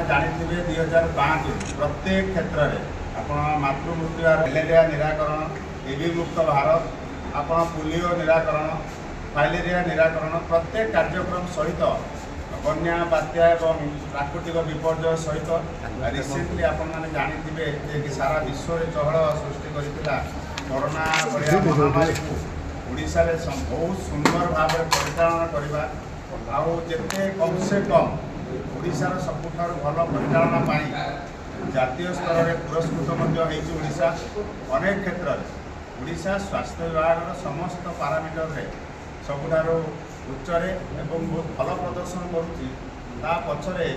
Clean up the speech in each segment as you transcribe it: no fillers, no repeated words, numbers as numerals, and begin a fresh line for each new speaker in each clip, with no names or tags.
जानिथिबे 2005 प्रत्येक क्षेत्र में आपण मातृमृत्यु मलेरिया निराकरण, टीबी मुक्त भारत, आपण पोलियो निराकरण, फाइलेरिया निराकरण प्रत्येक कार्यक्रम सहित बन्या बात्या और प्राकृतिक विपर्यय सहित रिसेंटली आपण माने जानिथिबे जे सारा विश्व में चहल सृष्टि करथिला कोरोना भलिया महामारी को ओडिशा रे बहुत सुंदर भाव में परिचालन करबा आउ जेते कम से कम ओडिशार सबुठार भल परिचालना पाई जातीय स्तर में पुरस्कृत ओडिशा अनेक क्षेत्र में ओडिशा स्वास्थ्य विभाग समस्त पारामीटर रे सबुठार उच्चरे एवं बहुत भल प्रदर्शन करुच्ची पछरे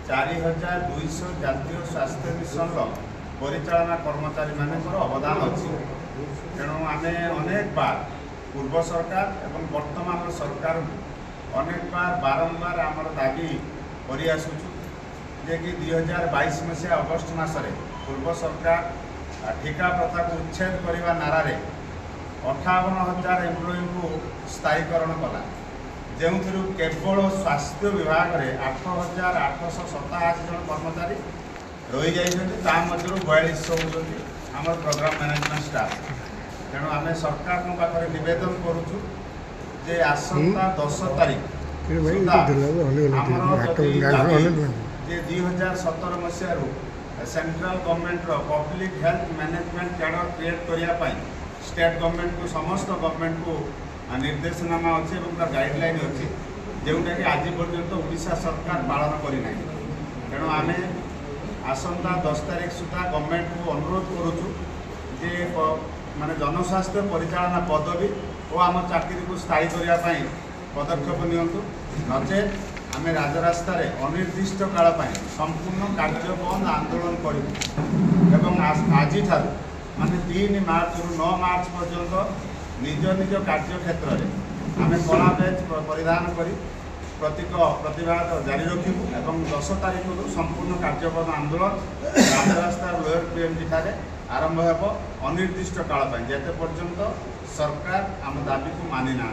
4200 जातीय स्वास्थ्य मिशन परिचालना कर्मचारी मानकर अवदान अच्छी। तेणु आम अनेक बार पूर्व सरकार एवं वर्तमान सरकार अनेक बार बारंबार आमर दाबी कर कि 2022 मसीहा अगस्ट मसरे पूर्व सरकार ठिका प्रथा को उच्छेद करने नारे 58,000 एम्प्लॉई को स्थायीकरण कला जो केवल स्वास्थ्य विभाग में 8,887 जन कर्मचारी रही जाइए 4200 होती आम प्रोग्राम मैनेजमेंट स्टाफ। तेणु आम सरकार पाखे नवेदन करुचु जे आसंता 10 तारीख जे 2017 मसीह central government public health management cadre create करने स्टेट गवर्नमेंट को समस्त गवर्नमेंट को निर्देशनामा अच्छे और गाइडलाइन अच्छी जोटा कि आज पर्यंत ओडिशा सरकार पालन करना। तेणु आम आसंता 10 तारीख सुधा गवर्नमेंट को अनुरोध करुचु जे माने जनस्वास्थ्य परिचालना पदवी और आम चाकरी को स्थायी करने पदक्षेप नियंतु नचेत आम राजरास्ता अनिर्दिष्ट काल संपूर्ण कार्य बंद आंदोलन करूँ आज माने 3 मार्च रु 9 मार्च पर्यंत निज निज कार्य क्षेत्र में आम कला बैच परिधान कर प्रतीक प्रतिवाद जारी रखू और 10 तारीख को संपूर्ण कार्यबंद आंदोलन राजरास्ता लोअर पीएमजी ठारे आरंभ हो अनिर्दिष्ट काल जेते पर्यंत सरकार आम दाबी को मानि ना।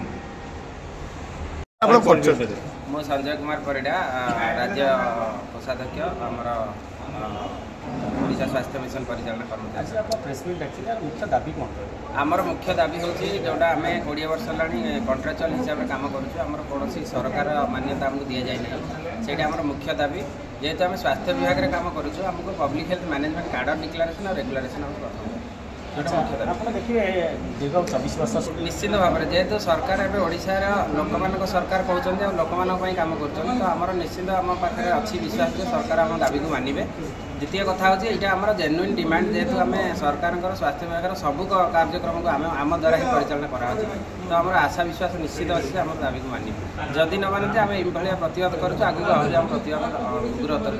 मु संजय कुमार परिडा राज्य कोषाध्यक्ष आमर ओडिशा स्वास्थ्य मिशन परिचालन कर्मचारी।
मुख्य दाबी कौन
आमर मुख्य दाबी हूँ जोटा आम 20 वर्ष है कॉन्ट्राक्चुअल हिसाब से काम करुँ आमर कौन सरकार मान्यता आमको दि जाए ना से आमर मुख्य दाबी जेहेतु आम स्वास्थ्य विभाग में काम करुँ आमको पब्लिक हेल्थ मैनेजमेंट कार्डर डिक्लेरेशन और रेगुलेशन
देखिए दीर्घ 24 वर्ष
निश्चित भाव में जेहेतु सरकार एवं ओडिशार लोक मान सरकार कहते हैं लोक मान कम कर तो आमर निश्चित आम पाखे अच्छी विश्वास जो सरकार आम दाबी को मानवे। द्वितीय कथा हूँ यहाँ आम जेन्युइन डिमांड जेहेतु आम सरकार स्वास्थ्य विभाग सब कार्यक्रम को आम द्वारा ही परिचालना कराई तो आम आशा विश्वास निश्चित अच्छे आम दाबी को मानवे जदि न मानते आम ये प्रतिवाद करूँ आगे आम प्रतिवाद उग्रतर।